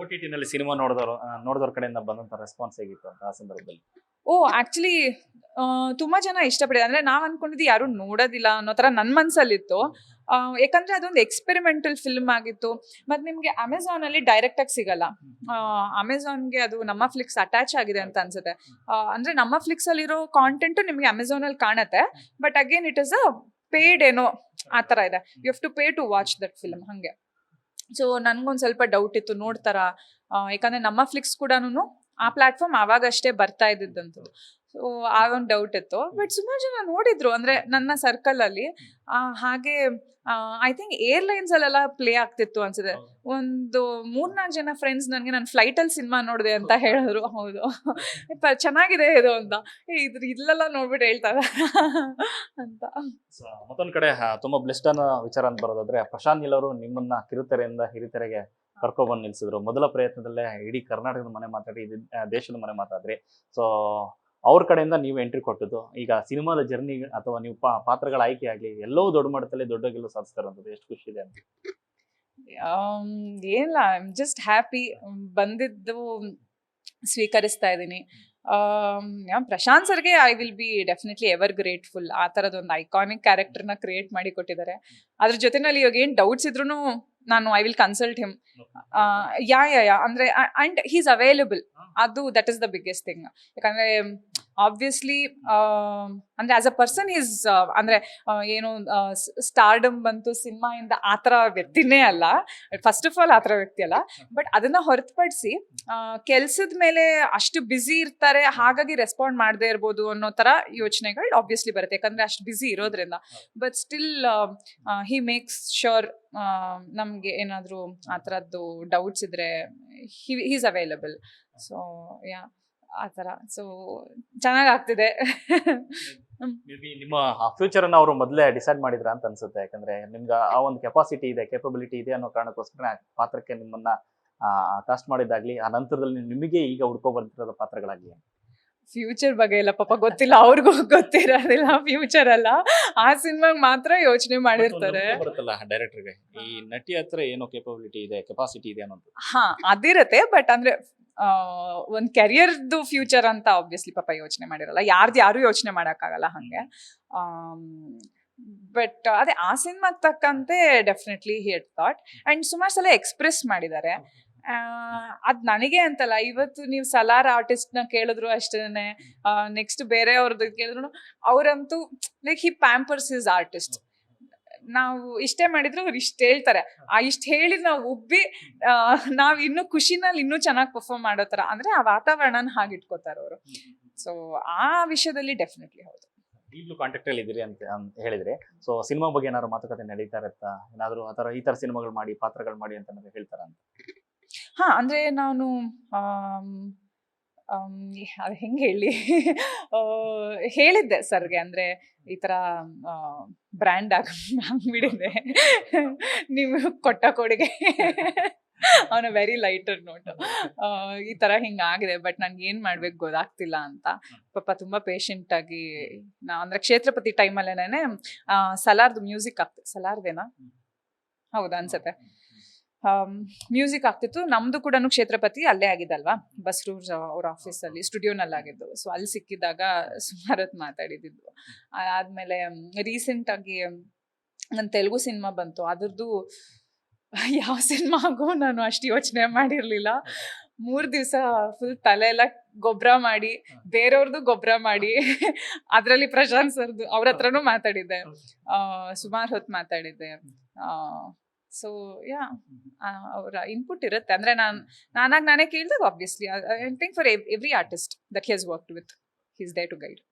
OTT ನಲ್ಲಿ cinema ನೋಡಿದವ್ರ ಕಡೆಯಿಂದ ಬಂದಂತ ರೆಸ್ಪಾನ್ಸ್ ಹೇಗಿತ್ತು ಅಂತ ಆ ಸಂದರ್ಭದಲ್ಲಿ? ಆಕ್ಚುಲಿ ತುಂಬಾ ಜನ ಇಷ್ಟಪಡಿದೆ. ಅಂದ್ರೆ ನಾವ್ ಅನ್ಕೊಂಡಿದ್ದು ಯಾರು ನೋಡೋದಿಲ್ಲ ಅನ್ನೋ ತರ ನನ್ ಮನ್ಸಲ್ಲಿತ್ತು. ಯಾಕಂದ್ರೆ ಅದೊಂದು ಎಕ್ಸ್ಪೆರಿಮೆಂಟಲ್ ಫಿಲ್ಮ್ ಆಗಿತ್ತು. ಮತ್ ನಿಮ್ಗೆ ಅಮೆಝಾನ್ ಅಲ್ಲಿ ಡೈರೆಕ್ಟ್ ಆಗಿ ಸಿಗಲ್ಲ. ಅಮೆಝಾನ್ಗೆ ಅದು ನಮ್ಮ ಫ್ಲಿಕ್ಸ್ ಅಟ್ಯಾಚ್ ಆಗಿದೆ ಅಂತ ಅನ್ಸುತ್ತೆ. ಅಂದ್ರೆ ನಮ್ಮ ಫ್ಲಿಕ್ಸ್ ಅಲ್ಲಿರೋ ಕಾಂಟೆಂಟ್ ನಿಮ್ಗೆ ಅಮೆಝಾನ್ ಅಲ್ಲಿ ಕಾಣುತ್ತೆ. But again it is a paid ಏನೋ ಆ ತರ ಇದೆ. You have to pay to watch that film ಹಂಗೆ. ಸೊ ನನ್ಗೊಂದ್ ಸ್ವಲ್ಪ ಡೌಟ್ ಇತ್ತು ನೋಡ್ತಾರ. ಯಾಕಂದ್ರೆ ನಮ್ಮ ಫ್ಲಿಕ್ಸ್ ಕೂಡ ಆ ಪ್ಲಾಟ್ಫಾರ್ಮ್ ಅವಾಗಷ್ಟೇ ಬರ್ತಾ ಇದ್ದಿದ್ದಂಥದ್ದು. ಸೊ ಆ ಒಂದು ಡೌಟ್ ಇತ್ತು. ಬಟ್ ಸುಮಾರು ಜನ ನೋಡಿದ್ರು ಅಂದ್ರೆ ನನ್ನ ಸರ್ಕಲ್ ಅಲ್ಲಿ. ಹಾಗೆ ಐ ಥಿಂಕ್ ಏರ್ಲೈನ್ಸ್ ಅಲ್ಲೆಲ್ಲ ಪ್ಲೇ ಆಗ್ತಿತ್ತು ಅನ್ಸುತ್ತೆ. ಒಂದು 3-4 ಜನ ಫ್ರೆಂಡ್ಸ್ ನನಗೆ ನಾನು ಫ್ಲೈಟ್ ಅಲ್ಲಿ ಸಿನಿಮಾ ನೋಡಿದೆ ಅಂತ ಹೇಳಿದ್ರು. ಹೌದು ಚೆನ್ನಾಗಿದೆ ಇದು ಅಂತ. ಇಲ್ಲೆಲ್ಲ ನೋಡ್ಬಿಟ್ಟು ಹೇಳ್ತಾರೆ ಅಂತ. ಮತ್ತೊಂದ್ ಕಡೆ ತುಂಬಾ ಬ್ಲೆಸ್ಡ್ ಅನ್ನೋ ವಿಚಾರ ಅಂತ ಬರೋದಾದ್ರೆ, ಪ್ರಶಾಂತ್ ನೀಲ್ ಅವರು ನಿಮ್ಮನ್ನ ಕಿರುತೆರೆಯಿಂದ ಹಿರಿತೆರೆಗೆ ಕರ್ಕೊಬಂದು ನಿಲ್ಸಿದ್ರು. ಮೊದಲ ಪ್ರಯತ್ನದಲ್ಲೇ ಇಡೀ ಕರ್ನಾಟಕದ ಮನೆ ಮಾತಾಡಿ, ದೇಶದ ಮನೆ ಮಾತಾಡ್ರಿ. ಸೊ ಅವ್ರ ಕಡೆಯಿಂದ ನೀವು ಎಂಟ್ರಿ ಕೊಟ್ಟಿದ್ದು, ಈಗ ಸಿನಿಮಾದ ಜರ್ನಿ ಅಥವಾ ನೀವು ಪಾತ್ರಗಳ ಆಯ್ಕೆ ಆಗ್ಲಿ ಎಲ್ಲವೂ ದೊಡ್ಡ ಮಟ್ಟದಲ್ಲಿ ದೊಡ್ಡ ಗೆಲುವು ಸಾಧಿಸ್ತಾರಂಥದ್ದು ಎಷ್ಟು ಖುಷಿ ಇದೆ ಅಂತ? ಏನಿಲ್ಲ, ಐ ಆಮ್ ಜಸ್ಟ್ ಹ್ಯಾಪಿ. ಬಂದಿದ್ದು ಸ್ವೀಕರಿಸ್ತಾ ಇದ್ದೀನಿ. ಪ್ರಶಾಂತ್ ಸರ್ಗೆ I will be definitely ever grateful. ಆ ಥರದೊಂದು ಐಕಾನಿಕ್ ಕ್ಯಾರೆಕ್ಟರ್ನ ಕ್ರಿಯೇಟ್ ಮಾಡಿ ಕೊಟ್ಟಿದ್ದಾರೆ. ಅದ್ರ ಜೊತೆನಲ್ಲಿ ಇವಾಗ ಏನು ಡೌಟ್ಸ್ ಇದ್ರೂ ನಾನು ಐ ವಿಲ್ ಕನ್ಸಲ್ಟ್ ಹಿಮ್. ಯಾ ಅಂದ್ರೆ ಅಂಡ್ ಹೀ ಈಸ್ ಅವೈಲಬಲ್. ಅದು that is the biggest thing. ಯಾಕಂದ್ರೆ ಆಬ್ವಿಯಸ್ಲಿ ಅಂದ್ರೆ ಆಸ್ ಅ ಪರ್ಸನ್ ಈಸ್ ಅಂದ್ರೆ ಏನು ಸ್ಟಾರ್ಡಮ್ ಬಂತು ಸಿನಿಮಾಯಿಂದ ಆ ಥರ ವ್ಯಕ್ತಿನೇ ಅಲ್ಲ. ಫಸ್ಟ್ ಆಫ್ ಆಲ್ ಆ ಥರ ವ್ಯಕ್ತಿ ಅಲ್ಲ. ಬಟ್ ಅದನ್ನ ಹೊರತುಪಡಿಸಿ ಕೆಲ್ಸದ ಮೇಲೆ ಅಷ್ಟು ಬ್ಯುಸಿ ಇರ್ತಾರೆ, ಹಾಗಾಗಿ ರೆಸ್ಪಾಂಡ್ ಮಾಡದೇ ಇರ್ಬೋದು ಅನ್ನೋ ತರ ಯೋಚನೆಗಳು ಆಬ್ವಿಯಸ್ಲಿ ಬರುತ್ತೆ. ಯಾಕಂದ್ರೆ ಅಷ್ಟು ಬ್ಯುಸಿ ಇರೋದ್ರಿಂದ. But still he makes sure ನಮ್ಗೆ ಏನಾದ್ರು ಆ ಥರದ್ದು ಡೌಟ್ಸ್ ಇದ್ರೆ ಹೀಸ್ ಅವೈಲಬಲ್. ಸೊ ಯಾ ಆ ಥರ. ಸೊ ಚೆನ್ನಾಗ್ ಆಗ್ತಿದೆ. ನಿಮ್ಮ ಫ್ಯೂಚರ್ ಅನ್ನ ಅವರು ಮೊದಲೇ ಡಿಸೈಡ್ ಮಾಡಿದ್ರ ಅಂತ ಅನ್ಸುತ್ತೆ. ಯಾಕಂದ್ರೆ ನಿಮ್ಗೆ ಆ ಒಂದು ಕೆಪಾಸಿಟಿ ಇದೆ, ಕೇಪಬಿಲಿಟಿ ಇದೆ ಅನ್ನೋ ಕಾರಣಕ್ಕೋಸ್ಕರ ಪಾತ್ರಕ್ಕೆ ನಿಮ್ಮನ್ನ ಕಾಸ್ಟ್ ಮಾಡಿದಾಗ್ಲಿ, ಆ ನಂತರದಲ್ಲಿ ನಿಮಗೆ ಈಗ ಹುಡ್ಕೋ ಬರ್ತಿರೋ ಪಾತ್ರಗಳಾಗ್ಲಿ. ಫ್ಯೂಚರ್ ಬಗ್ಗೆ ಎಲ್ಲ ಪಾಪ ಗೊತ್ತಿಲ್ಲ, ಅವ್ರಿಗೂ ಗೊತ್ತಿರೋದಿಲ್ಲ ಫ್ಯೂಚರ್ ಅಲ್ಲ. ಆ ಸಿನಿಮಾಗ್ ಮಾತ್ರ ಯೋಚನೆ ಮಾಡಿರ್ತಾರೆ. ಬರುತ್ತಲ್ಲ ಡೈರೆಕ್ಟರ್ಗೆ, ಈ ನಟಿ ಹತ್ರ ಏನೋ ಕೇಪಬಿಲಿಟಿ ಇದೆ, ಕೆಪಾಸಿಟಿ ಇದೆ ಅನ್ನೋದು. ಅದಿರತ್ತೆ. ಬಟ್ ಅಂದ್ರೆ ಒಂದ್ ಕೆರಿಯರ್ದು ಫ್ಯೂಚರ್ ಅಂತ ಆಬ್ವಿಯಸ್ಲಿ ಪಾಪ ಯೋಚನೆ ಮಾಡಿರಲ್ಲ. ಯಾರು ಯೋಚನೆ ಮಾಡಕ್ಕಾಗಲ್ಲ ಹಂಗೆ. ಬಟ್ ಅದೇ ಆ ಸಿನಿಮಾಗ್ ತಕ್ಕಂತೆ definitely he had thought. And ಸುಮಾರು ಸಲ ಎಕ್ಸ್ಪ್ರೆಸ್ ಮಾಡಿದ್ದಾರೆ. ಅದ್ ನನಗೆ ಅಂತಲ್ಲ, ಇವತ್ತು ನೀವು ಸಲಾರ್ ಆರ್ಟಿಸ್ಟ್ ನ ಕೇಳಿದ್ರು ಅಷ್ಟೇನೆ, ನೆಕ್ಸ್ಟ್ ಬೇರೆ ಅವ್ರದ್ದು ಕೇಳಿದ್ರು ಅವ್ರಂತೂ like he pampers his artist. ನಾವು ಇಷ್ಟೇ ಮಾಡಿದ್ರು ಅವ್ರು ಇಷ್ಟ ಹೇಳ್ತಾರೆ. ಇಷ್ಟ ಹೇಳಿದ್ ನಾವು ಉಬ್ಬಿ ನಾವ್ ಇನ್ನು ಖುಷಿನಲ್ಲಿ ಇನ್ನೂ ಚೆನ್ನಾಗಿ ಪರ್ಫಾರ್ಮ್ ಮಾಡೋ ತರ, ಅಂದ್ರೆ ಆ ವಾತಾವರಣನ ಹಾಗಿಟ್ಕೋತಾರ ಅವರು. ಸೊ ಆ ವಿಷಯದಲ್ಲಿ ಡೆಫಿನೆಟ್ಲಿ ಹೌದು. ಈಗಲೂ ಕಾಂಟ್ಯಾಕ್ಟ್ ಅಲ್ಲಿ ಇದ್ದೀರಿ ಅಂತ ಹೇಳಿದ್ರೆ, ಸೊ ಸಿನಿಮಾ ಬಗ್ಗೆ ಏನಾದ್ರು ಮಾತುಕತೆ ನಡೀತಾ ಇರುತ್ತಾ? ಏನಾದ್ರು ಈ ತರ ಸಿನಿಮಾಗಳು ಮಾಡಿ, ಪಾತ್ರಗಳು ಮಾಡಿ ಅಂತ ಹೇಳ್ತಾರ ಅಂತ? ಅಂದ್ರೆ ನಾನು ಅದು ಹೆಂಗೆ ಹೇಳಿ, ಹೇಳಿದ್ದೆ ಸರ್ಗೆ. ಅಂದ್ರೆ ಈ ತರ ಬ್ರ್ಯಾಂಡ್ ಆಗ್ಬಿಡಿದೆ ನೀವು ಕೊಟ್ಟ ಕೊಡುಗೆ ಅವನ ವೆರಿ ಲೈಟರ್ ನೋಟ್. ಈ ತರ ಹಿಂಗಾಗಿದೆ. ಬಟ್ ನನ್ಗೆ ಏನ್ ಮಾಡ್ಬೇಕು ಗೊತ್ತಾಗ್ತಿಲ್ಲ ಅಂತ ಪಾಪ ತುಂಬಾ ಪೇಷಂಟ್ ಆಗಿ ಅಂದ್ರೆ ಕ್ಷೇತ್ರಪತಿ ಟೈಮಲ್ಲೇನೆ ಸಲಾರ್ದು ಮ್ಯೂಸಿಕ್ ಆಗ್ತಿತ್ತು. ಸಲಾರ್ದೇನಾ ಹೌದಾ ಅನ್ಸತ್ತೆ. ಮ್ಯೂಸಿಕ್ ಆಗ್ತಿತ್ತು. ನಮ್ದು ಕೂಡ ಕ್ಷೇತ್ರಪತಿ ಅಲ್ಲೇ ಆಗಿದ್ದಲ್ವಾ, ಬಸ್ರೂರ್ ಅವ್ರ ಆಫೀಸಲ್ಲಿ ಸ್ಟುಡಿಯೋನಲ್ಲಿ ಆಗಿದ್ದು. ಸೊ ಅಲ್ಲಿ ಸಿಕ್ಕಿದಾಗ ಸುಮಾರು ಹೊತ್ತು ಮಾತಾಡಿದ್ದು. ಆದ್ಮೇಲೆ ರೀಸೆಂಟ್ ಆಗಿ ನನ್ನ ತೆಲುಗು ಸಿನಿಮಾ ಬಂತು. ಅದ್ರದ್ದು ಯಾವ ಸಿನಿಮಾಗೂ ನಾನು ಅಷ್ಟು ಯೋಚನೆ ಮಾಡಿರ್ಲಿಲ್ಲ. 3 ದಿವಸ ಫುಲ್ ತಲೆ ಎಲ್ಲ ಗೊಬ್ಬರ ಮಾಡಿ, ಬೇರೆಯವ್ರದ್ದು ಗೊಬ್ಬರ ಮಾಡಿ, ಅದ್ರಲ್ಲಿ ಪ್ರಶಾಂತ್ ಸರ್ದು ಅವ್ರ ಹತ್ರನೂ ಮಾತಾಡಿದ್ದೆ. ಸುಮಾರು ಹೊತ್ತು ಮಾತಾಡಿದ್ದೆ. ಸೊ ಯಾ ಅವರ ಇನ್ಪುಟ್ ಇರುತ್ತೆ. ಅಂದ್ರೆ ನಾನಾಗಿ ನಾನೇ ಕೇಳಿದಾಗ obviously I think for every artist that he has worked with, he is there to guide.